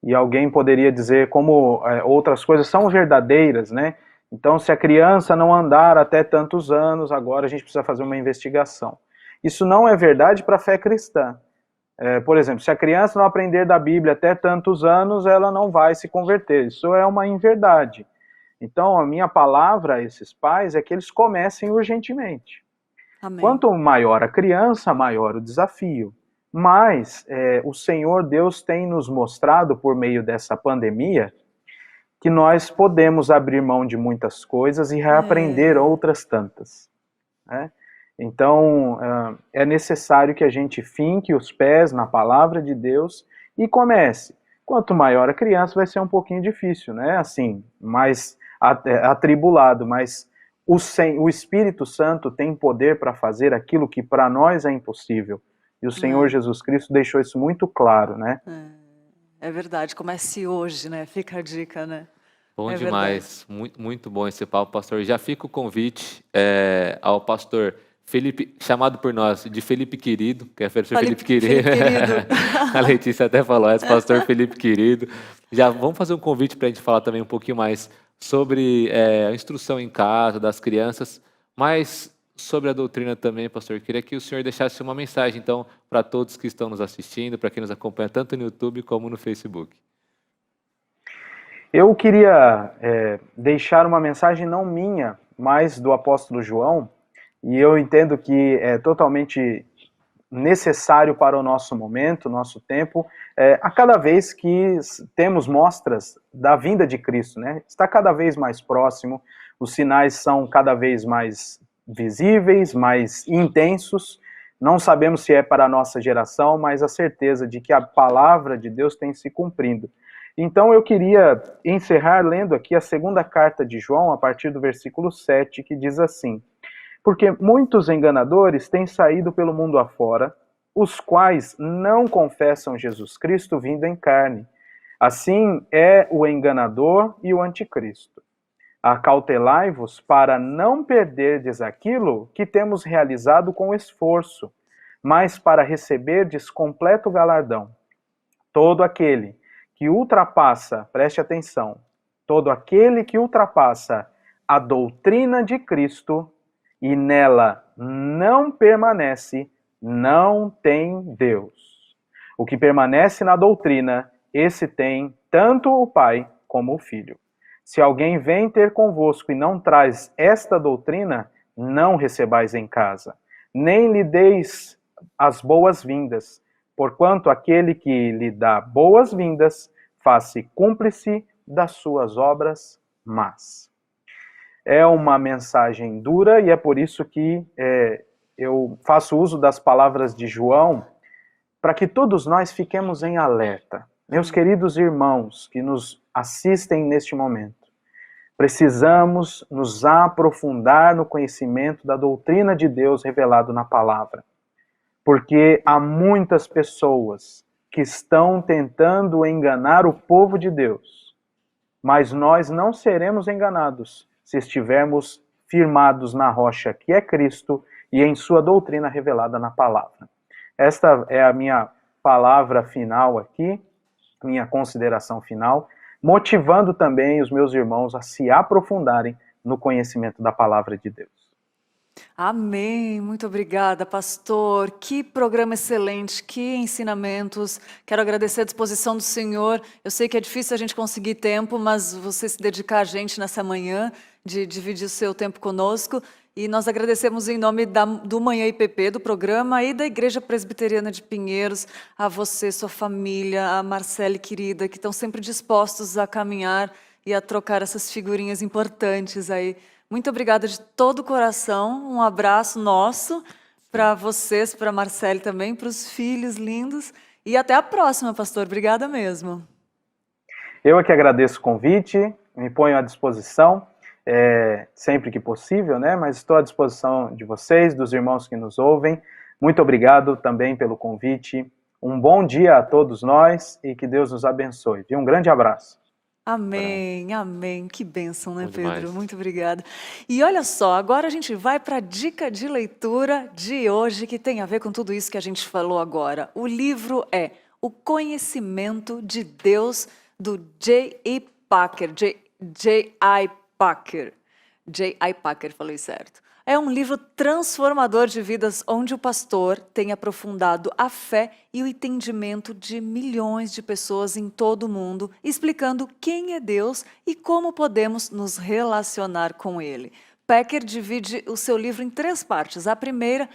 E alguém poderia dizer como outras coisas são verdadeiras, né? Então, se a criança não andar até tantos anos, agora a gente precisa fazer uma investigação. Isso não é verdade para a fé cristã. Por exemplo, se a criança não aprender da Bíblia até tantos anos, ela não vai se converter. Isso é uma inverdade. Então, a minha palavra a esses pais é que eles comecem urgentemente. Amém. Quanto maior a criança, maior o desafio. Mas o Senhor Deus tem nos mostrado, por meio dessa pandemia, que nós podemos abrir mão de muitas coisas e reaprender outras tantas, né? Então, é necessário que a gente finque os pés na palavra de Deus e comece. Quanto maior a criança, vai ser um pouquinho difícil, né? Assim, mais atribulado, mas o Espírito Santo tem poder para fazer aquilo que para nós é impossível. E o Senhor Jesus Cristo deixou isso muito claro, né? É verdade, comece hoje, né? Fica a dica, né? Bom É demais, muito, muito bom esse papo, pastor. Já fica o convite ao pastor Felipe, chamado por nós de Felipe Querido, que é pastor Felipe Querido. Felipe Querido. A Letícia até falou, é pastor Felipe Querido. Já vamos fazer um convite para a gente falar também um pouquinho mais sobre a instrução em casa das crianças, mas sobre a doutrina também, pastor. Queria que o senhor deixasse uma mensagem, então, para todos que estão nos assistindo, para quem nos acompanha tanto no YouTube como no Facebook. Eu queria deixar uma mensagem não minha, mas do apóstolo João, e eu entendo que é totalmente necessário para o nosso momento, nosso tempo, a cada vez que temos mostras da vinda de Cristo, né? Está cada vez mais próximo, os sinais são cada vez mais visíveis, mais intensos. Não sabemos se é para a nossa geração, mas a certeza de que a palavra de Deus tem se cumprindo. Então eu queria encerrar lendo aqui a segunda carta de João, a partir do versículo 7, que diz assim: porque muitos enganadores têm saído pelo mundo afora, os quais não confessam Jesus Cristo vindo em carne. Assim é o enganador e o anticristo. Acautelai-vos para não perderdes aquilo que temos realizado com esforço, mas para receberdes completo galardão. Todo aquele que ultrapassa, preste atenção, todo aquele que ultrapassa a doutrina de Cristo e nela não permanece, não tem Deus. O que permanece na doutrina, esse tem tanto o Pai como o Filho. Se alguém vem ter convosco e não traz esta doutrina, não recebais em casa, nem lhe deis as boas-vindas, porquanto aquele que lhe dá boas-vindas, faz-se cúmplice das suas obras más. É uma mensagem dura e é por isso que eu faço uso das palavras de João para que todos nós fiquemos em alerta. Meus queridos irmãos que nos assistem neste momento, precisamos nos aprofundar no conhecimento da doutrina de Deus revelado na palavra, porque há muitas pessoas que estão tentando enganar o povo de Deus, mas nós não seremos enganados se estivermos firmados na rocha que é Cristo e em sua doutrina revelada na palavra. Esta é a minha palavra final aqui, minha consideração final, motivando também os meus irmãos a se aprofundarem no conhecimento da palavra de Deus. Amém. Muito obrigada, pastor. Que programa excelente, que ensinamentos. Quero agradecer a disposição do senhor. Eu sei que é difícil a gente conseguir tempo, mas você se dedicar a gente nessa manhã, de dividir o seu tempo conosco. E nós agradecemos em nome do Manhã IPP, do programa, e da Igreja Presbiteriana de Pinheiros, a você, sua família, a Marcele querida, que estão sempre dispostos a caminhar e a trocar essas figurinhas importantes aí. Muito obrigada de todo o coração, um abraço nosso para vocês, para a Marcele também, para os filhos lindos, e até a próxima, pastor. Obrigada mesmo. Eu é que agradeço o convite, me ponho à disposição, sempre que possível, né? Mas estou à disposição de vocês, dos irmãos que nos ouvem. Muito obrigado também pelo convite. Um bom dia a todos nós e que Deus nos abençoe. Um grande abraço. Amém, amém. Que bênção, né, Bom Pedro? demais. Muito obrigada. E olha só, agora a gente vai para a dica de leitura de hoje, que tem a ver com tudo isso que a gente falou agora. O livro é O Conhecimento de Deus, do J.I. Packer. J.I. Packer, falei certo. É um livro transformador de vidas, onde o pastor tem aprofundado a fé e o entendimento de milhões de pessoas em todo o mundo, explicando quem é Deus e como podemos nos relacionar com Ele. Packer divide o seu livro em 3 partes. A primeira,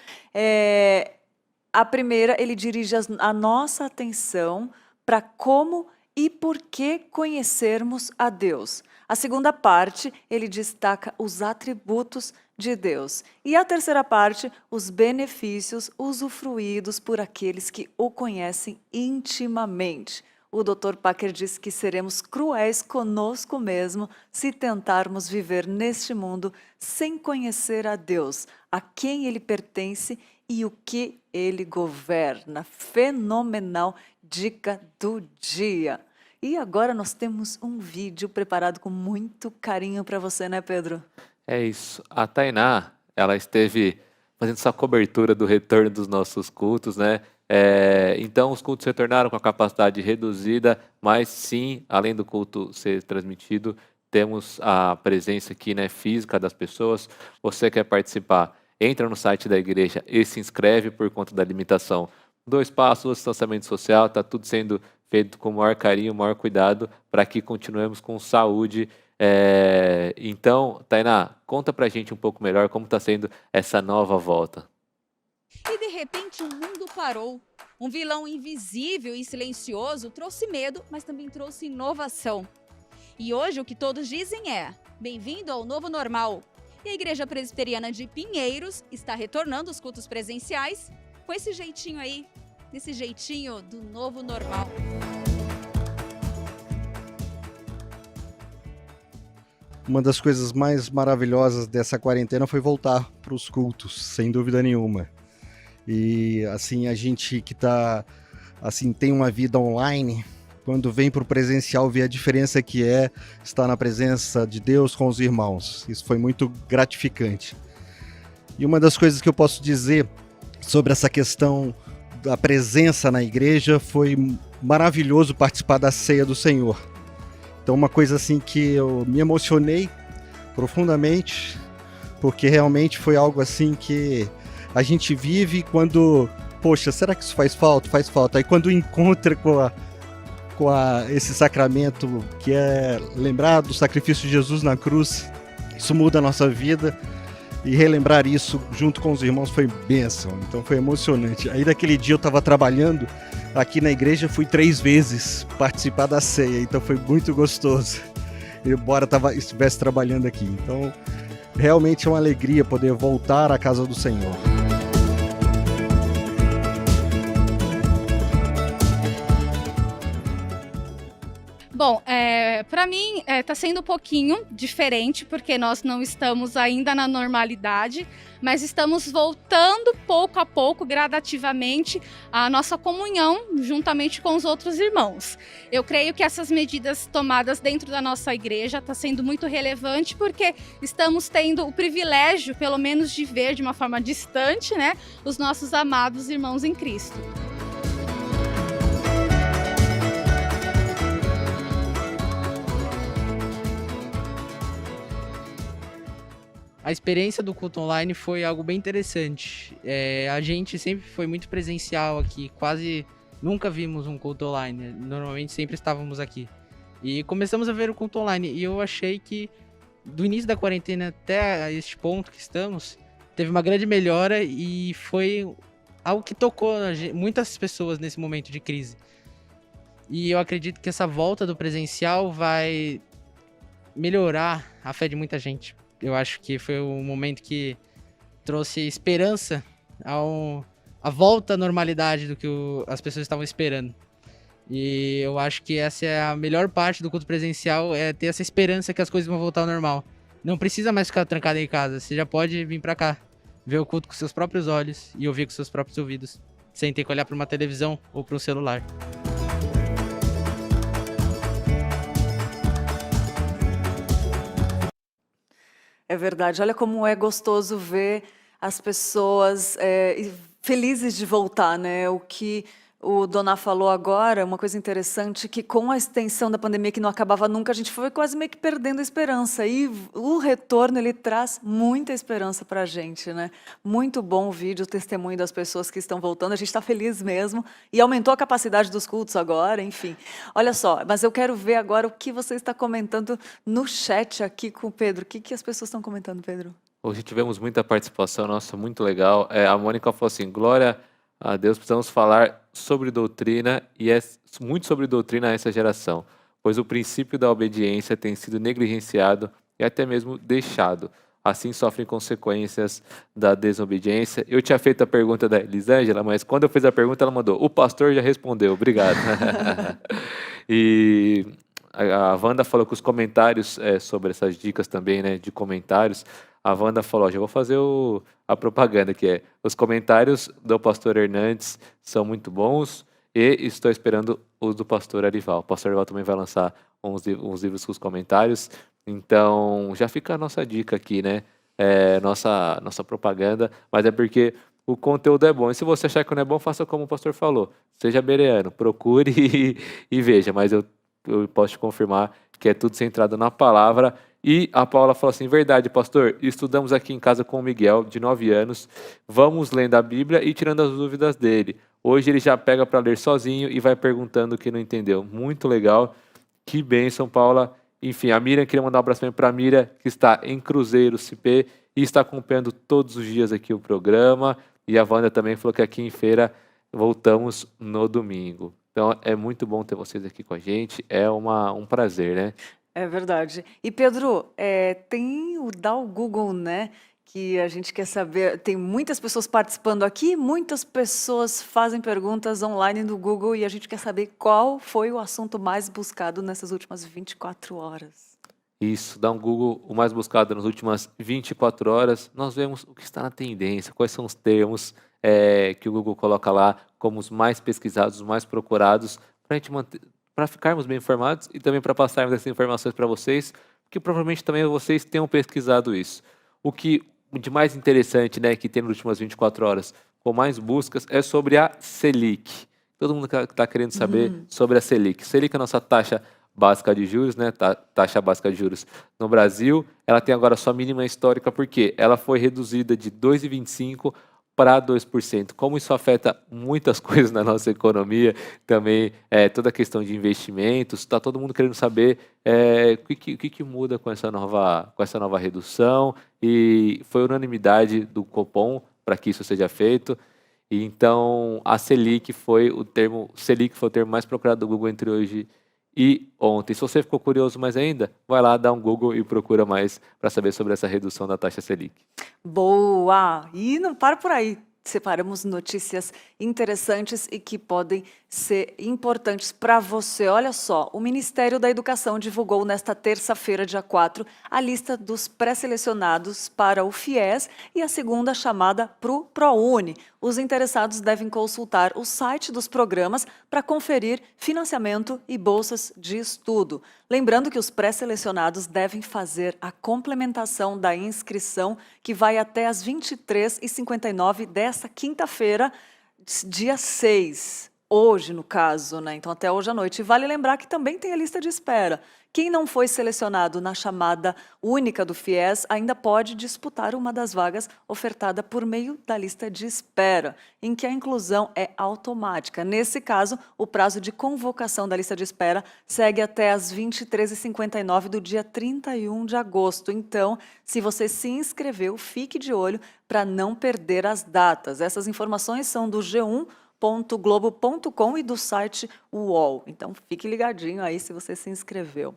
ele dirige a nossa atenção para como e por que conhecermos a Deus. A segunda parte, ele destaca os atributos de Deus. E a terceira parte, os benefícios usufruídos por aqueles que o conhecem intimamente. O Dr. Packer diz que seremos cruéis conosco mesmo se tentarmos viver neste mundo sem conhecer a Deus, a quem ele pertence e o que ele governa. Fenomenal dica do dia. E agora nós temos um vídeo preparado com muito carinho para você, né, Pedro? É isso. A Tainá, ela esteve fazendo essa cobertura do retorno dos nossos cultos, né? Então, os cultos retornaram com a capacidade reduzida, mas sim, além do culto ser transmitido, temos a presença aqui, né, física das pessoas. Você quer participar? Entra no site da igreja e se inscreve por conta da limitação. 2 passos, distanciamento social, está tudo sendo feito com o maior carinho, o maior cuidado, para que continuemos com saúde. Então, Tainá, conta pra gente um pouco melhor como está sendo essa nova volta. E de repente o mundo parou. Um vilão invisível e silencioso trouxe medo, mas também trouxe inovação. E hoje o que todos dizem é: bem-vindo ao novo normal. E a Igreja Presbiteriana de Pinheiros está retornando os cultos presenciais com esse jeitinho aí, desse jeitinho do novo normal. Uma das coisas mais maravilhosas dessa quarentena foi voltar para os cultos, sem dúvida nenhuma. E assim, a gente que tem uma vida online, quando vem para o presencial, vê a diferença que é estar na presença de Deus com os irmãos. Isso foi muito gratificante. E uma das coisas que eu posso dizer sobre essa questão da presença na igreja, foi maravilhoso participar da ceia do Senhor. Então, uma coisa assim que eu me emocionei profundamente, porque realmente foi algo assim que a gente vive quando, poxa, será que isso faz falta? Faz falta. Aí quando encontra com esse sacramento que é lembrar do sacrifício de Jesus na cruz, isso muda a nossa vida. E relembrar isso junto com os irmãos foi bênção, então foi emocionante. Aí naquele dia eu estava trabalhando aqui na igreja, fui 3 vezes participar da ceia, então foi muito gostoso, embora estivesse trabalhando aqui. Então realmente é uma alegria poder voltar à casa do Senhor. Bom, para mim está sendo um pouquinho diferente, porque nós não estamos ainda na normalidade, mas estamos voltando pouco a pouco, gradativamente, à nossa comunhão juntamente com os outros irmãos. Eu creio que essas medidas tomadas dentro da nossa igreja está sendo muito relevante, porque estamos tendo o privilégio, pelo menos, de ver de uma forma distante, né, os nossos amados irmãos em Cristo. A experiência do culto online foi algo bem interessante. A gente sempre foi muito presencial aqui, quase nunca vimos um culto online. Normalmente sempre estávamos aqui. E começamos a ver o culto online. E eu achei que do início da quarentena até este ponto que estamos, teve uma grande melhora e foi algo que tocou muitas pessoas nesse momento de crise. E eu acredito que essa volta do presencial vai melhorar a fé de muita gente. Eu acho que foi um momento que trouxe esperança à volta à normalidade do que as pessoas estavam esperando. E eu acho que essa é a melhor parte do culto presencial, é ter essa esperança que as coisas vão voltar ao normal. Não precisa mais ficar trancado em casa, você já pode vir para cá, ver o culto com seus próprios olhos e ouvir com seus próprios ouvidos, sem ter que olhar para uma televisão ou para um celular. É verdade. Olha como é gostoso ver as pessoas felizes de voltar, né? O que o Doná falou agora, uma coisa interessante, que com a extensão da pandemia que não acabava nunca, a gente foi quase meio que perdendo a esperança. E o retorno, ele traz muita esperança para a gente, né? Muito bom o vídeo, o testemunho das pessoas que estão voltando. A gente está feliz mesmo. E aumentou a capacidade dos cultos agora, enfim. Olha só, mas eu quero ver agora o que você está comentando no chat aqui com o Pedro. O que as pessoas estão comentando, Pedro? Hoje tivemos muita participação, nossa, muito legal. A Mônica falou assim, glória a Deus, precisamos falar sobre doutrina e muito sobre doutrina a essa geração, pois o princípio da obediência tem sido negligenciado e até mesmo deixado. Assim sofrem consequências da desobediência. Eu tinha feito a pergunta da Elisângela, mas quando eu fiz a pergunta, ela mandou, o pastor já respondeu, obrigado. E a Wanda falou que os comentários sobre essas dicas também, né, de comentários, a Wanda falou, já vou fazer a propaganda, que é, os comentários do pastor Hernandes são muito bons e estou esperando os do pastor Arival. O pastor Arival também vai lançar uns livros com os comentários, então já fica a nossa dica aqui, né, nossa propaganda, mas é porque o conteúdo é bom. E se você achar que não é bom, faça como o pastor falou, seja bereano, procure e veja, mas eu posso te confirmar que é tudo centrado na palavra. E a Paula falou assim, verdade, pastor, estudamos aqui em casa com o Miguel, de 9 anos, vamos lendo a Bíblia e tirando as dúvidas dele. Hoje ele já pega para ler sozinho e vai perguntando o que não entendeu. Muito legal, que bênção, Paula. Enfim, a Miriam, queria mandar um abraço para a Miriam, que está em Cruzeiro, CP, e está acompanhando todos os dias aqui o programa. E a Wanda também falou que aqui em Feira voltamos no domingo. Então é muito bom ter vocês aqui com a gente, é um prazer, né? É verdade. E Pedro, tem o Dá o Google, né? Que a gente quer saber. Tem muitas pessoas participando aqui, muitas pessoas fazem perguntas online no Google e a gente quer saber qual foi o assunto mais buscado nessas últimas 24 horas. Isso, dá um Google, o mais buscado nas últimas 24 horas. Nós vemos o que está na tendência, quais são os termos que o Google coloca lá como os mais pesquisados, os mais procurados, para a gente manter, para ficarmos bem informados e também para passarmos essas informações para vocês, porque provavelmente também vocês tenham pesquisado isso. O que de mais interessante, né, que tem nas últimas 24 horas, com mais buscas, é sobre a Selic. Todo mundo está querendo saber sobre a Selic. Selic é a nossa taxa básica de juros, né, taxa básica de juros no Brasil. Ela tem agora sua mínima histórica, porque ela foi reduzida de 2,25% para 2%. Como isso afeta muitas coisas na nossa economia, também toda a questão de investimentos, está todo mundo querendo saber o que muda com essa nova redução, e foi unanimidade do Copom para que isso seja feito. E então a Selic foi o termo mais procurado do Google entre hoje e ontem. Se você ficou curioso mais ainda, vai lá, dá um Google e procura mais para saber sobre essa redução da taxa Selic. Boa! E não para por aí. separamos notícias interessantes e que podem ser importantes para você. Olha só, o Ministério da Educação divulgou nesta terça-feira, dia 4, a lista dos pré-selecionados para o FIES e a segunda chamada para o ProUni. Os interessados devem consultar o site dos programas para conferir financiamento e bolsas de estudo. Lembrando que os pré-selecionados devem fazer a complementação da inscrição, que vai até às 23h59 desta quinta-feira, dia 6. Hoje, no caso, né? Então, até hoje à noite. E vale lembrar que também tem a lista de espera. Quem não foi selecionado na chamada única do FIES ainda pode disputar uma das vagas ofertada por meio da lista de espera, em que a inclusão é automática. Nesse caso, o prazo de convocação da lista de espera segue até às 23h59 do dia 31 de agosto. Então, se você se inscreveu, fique de olho para não perder as datas. Essas informações são do g1.globo.com e do site UOL. Então, fique ligadinho aí se você se inscreveu.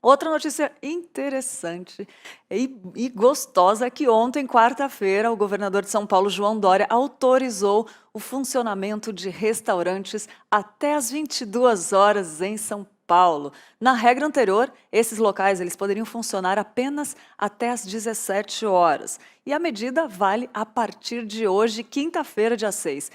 Outra notícia interessante e gostosa é que ontem, quarta-feira, o governador de São Paulo, João Dória, autorizou o funcionamento de restaurantes até às 22 horas em São Paulo. Na regra anterior, esses locais eles poderiam funcionar apenas até às 17 horas. E a medida vale a partir de hoje, quinta-feira, dia 6,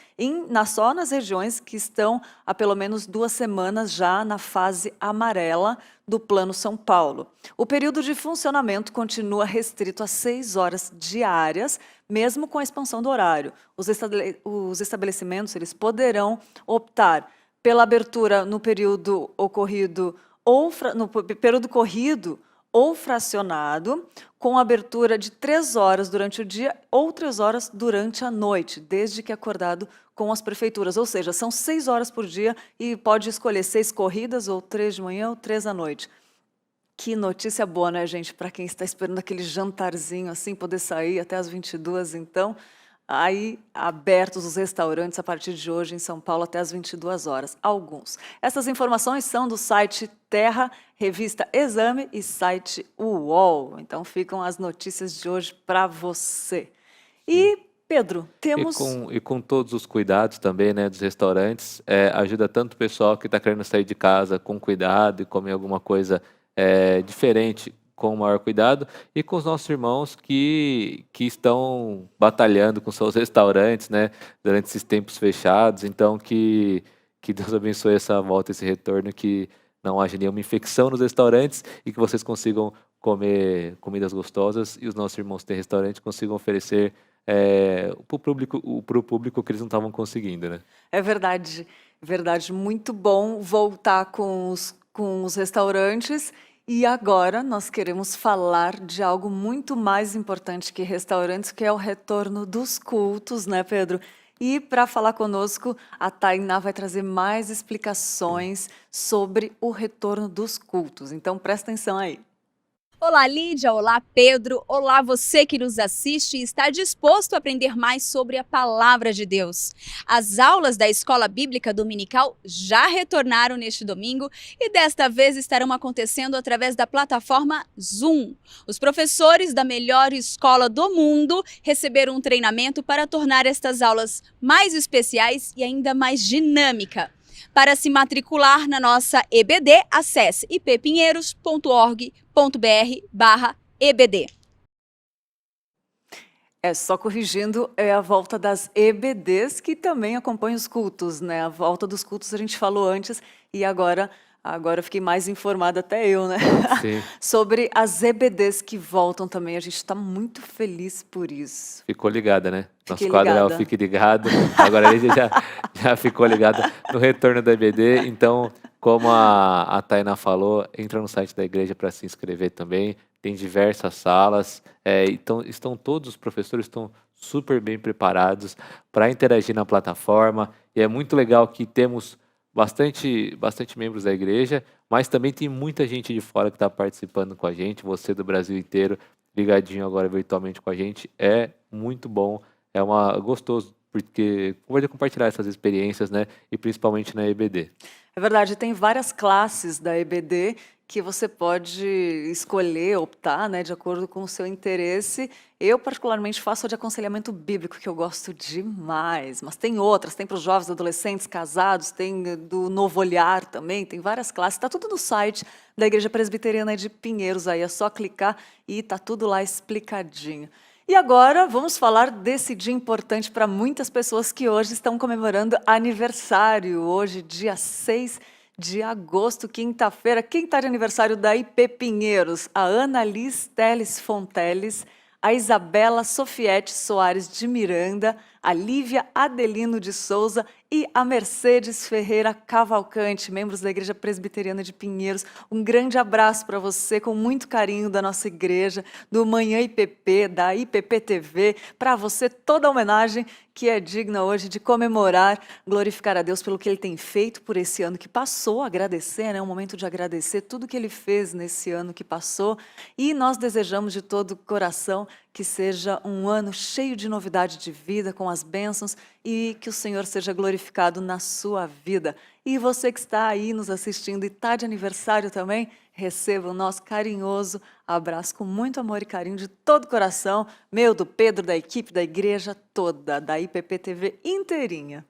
só nas regiões que estão há pelo menos 2 semanas já na fase amarela do Plano São Paulo. O período de funcionamento continua restrito a 6 horas diárias, mesmo com a expansão do horário. Os estabelecimentos eles poderão optar pela abertura no período corrido ou fracionado, com abertura de 3 horas durante o dia ou 3 horas durante a noite, desde que acordado com as prefeituras. Ou seja, são 6 horas por dia e pode escolher 6 corridas, ou 3 de manhã, ou 3 à noite. Que notícia boa, né, gente? Para quem está esperando aquele jantarzinho assim, poder sair até as 22, então... Aí, abertos os restaurantes a partir de hoje em São Paulo até às 22 horas, alguns. Essas informações são do site Terra, revista Exame e site UOL. Então, ficam as notícias de hoje para você. E, Pedro, temos... E com todos os cuidados também, né, dos restaurantes, ajuda tanto o pessoal que está querendo sair de casa com cuidado e comer alguma coisa diferente, com o maior cuidado, e com os nossos irmãos que estão batalhando com seus restaurantes, né, durante esses tempos fechados. Então, que Deus abençoe essa volta, esse retorno, que não haja nenhuma infecção nos restaurantes e que vocês consigam comer comidas gostosas e os nossos irmãos que têm restaurante consigam oferecer para o público que eles não estavam conseguindo, né? É verdade, verdade. Muito bom voltar com os restaurantes. E agora nós queremos falar de algo muito mais importante que restaurantes, que é o retorno dos cultos, né, Pedro? E para falar conosco, a Tainá vai trazer mais explicações sobre o retorno dos cultos. Então, presta atenção aí. Olá, Lídia. Olá, Pedro. Olá, você que nos assiste e está disposto a aprender mais sobre a Palavra de Deus. As aulas da Escola Bíblica Dominical já retornaram neste domingo e desta vez estarão acontecendo através da plataforma Zoom. Os professores da melhor escola do mundo receberam um treinamento para tornar estas aulas mais especiais e ainda mais dinâmica. Para se matricular na nossa EBD, acesse ippinheiros.org.br/EBD. Só corrigindo, é a volta das EBDs que também acompanham os cultos, né? A volta dos cultos a gente falou antes e agora eu fiquei mais informada, até eu, né? Sim. Sobre as EBDs que voltam também. A gente está muito feliz por isso. Ficou ligada, né? Fiquei Nosso quadro é o ligada. Fique Ligado. Agora a gente já ficou ligada no retorno da EBD. Então, como a Tainá falou, entra no site da igreja para se inscrever também. Tem diversas salas. Então, todos os professores estão super bem preparados para interagir na plataforma. E é muito legal que temos bastante membros da igreja, mas também tem muita gente de fora que está participando com a gente. Você do Brasil inteiro, ligadinho agora virtualmente com a gente. É muito bom, gostoso, porque pode compartilhar essas experiências, né? E principalmente na EBD. É verdade, tem várias classes da EBD que você pode escolher, optar, né, de acordo com o seu interesse. Eu, particularmente, faço a de aconselhamento bíblico, que eu gosto demais, mas tem outras, tem para os jovens, adolescentes, casados, tem do Novo Olhar também, tem várias classes, está tudo no site da Igreja Presbiteriana de Pinheiros, aí é só clicar e está tudo lá explicadinho. E agora vamos falar desse dia importante para muitas pessoas que hoje estão comemorando aniversário, hoje, dia 6 de agosto, quinta-feira. Quem está de aniversário da IP Pinheiros? A Ana Liz Teles Fonteles, a Isabela Sofiete Soares de Miranda, a Lívia Adelino de Souza e a Mercedes Ferreira Cavalcante, membros da Igreja Presbiteriana de Pinheiros. Um grande abraço para você, com muito carinho da nossa igreja, do Manhã IPP, da IPP TV, para você toda a homenagem que é digna hoje de comemorar, glorificar a Deus pelo que Ele tem feito por esse ano que passou, agradecer, né? Um momento de agradecer tudo que Ele fez nesse ano que passou, e nós desejamos de todo o coração que seja um ano cheio de novidade de vida, com as bênçãos, e que o Senhor seja glorificado na sua vida. E você que está aí nos assistindo e está de aniversário também, receba o nosso carinhoso abraço com muito amor e carinho de todo o coração, meu, do Pedro, da equipe, da igreja toda, da IPP TV inteirinha.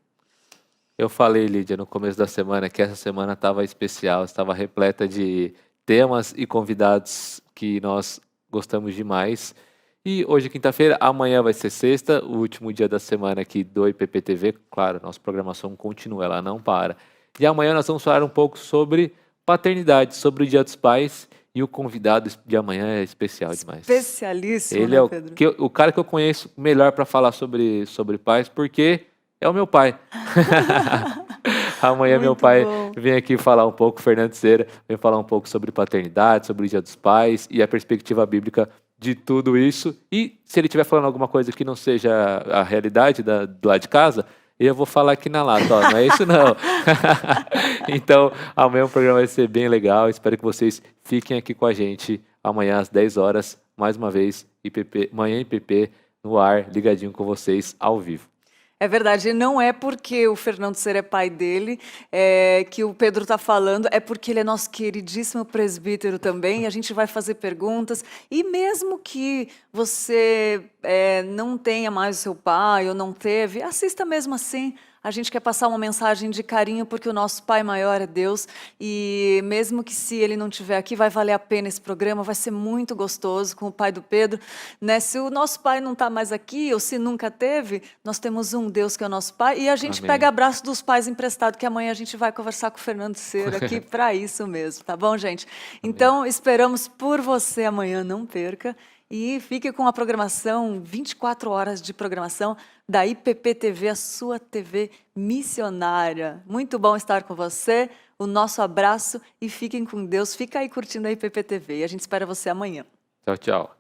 Eu falei, Lídia, no começo da semana que essa semana estava especial, estava repleta de temas e convidados que nós gostamos demais. E hoje é quinta-feira, amanhã vai ser sexta, o último dia da semana aqui do IPP TV. Claro, nossa programação continua, ela não para. E amanhã nós vamos falar um pouco sobre paternidade, sobre o Dia dos Pais. E o convidado de amanhã é especial demais. Especialíssimo, Ele né, é Pedro? o cara que eu conheço melhor para falar sobre pais, porque é o meu pai. Amanhã meu Muito pai bom. vem aqui falar um pouco, Fernando Cera, vem falar um pouco sobre paternidade, sobre o Dia dos Pais e a perspectiva bíblica de tudo isso. E se ele estiver falando alguma coisa que não seja a realidade do lado de casa, eu vou falar aqui na lata, ó, não é isso não. Então, amanhã o programa vai ser bem legal, espero que vocês fiquem aqui com a gente amanhã às 10 horas, mais uma vez, Manhã IPP no ar, ligadinho com vocês ao vivo. É verdade, e não é porque o Fernando Cera é pai dele que o Pedro está falando, é porque ele é nosso queridíssimo presbítero também, e a gente vai fazer perguntas, e mesmo que você não tenha mais o seu pai ou não teve, assista mesmo assim. A gente quer passar uma mensagem de carinho porque o nosso Pai maior é Deus, e mesmo que se ele não estiver aqui, vai valer a pena esse programa, vai ser muito gostoso com o pai do Pedro, né? Se o nosso pai não está mais aqui, ou se nunca teve, nós temos um Deus que é o nosso Pai, e a gente Amém. pega abraço dos pais emprestado, que amanhã a gente vai conversar com o Fernando Cera aqui para isso mesmo, tá bom, gente? Então, esperamos por você amanhã, não perca. E fique com a programação, 24 horas de programação da IPP TV, a sua TV missionária. Muito bom estar com você, o nosso abraço e fiquem com Deus. Fica aí curtindo a IPP TV e a gente espera você amanhã. Tchau, tchau.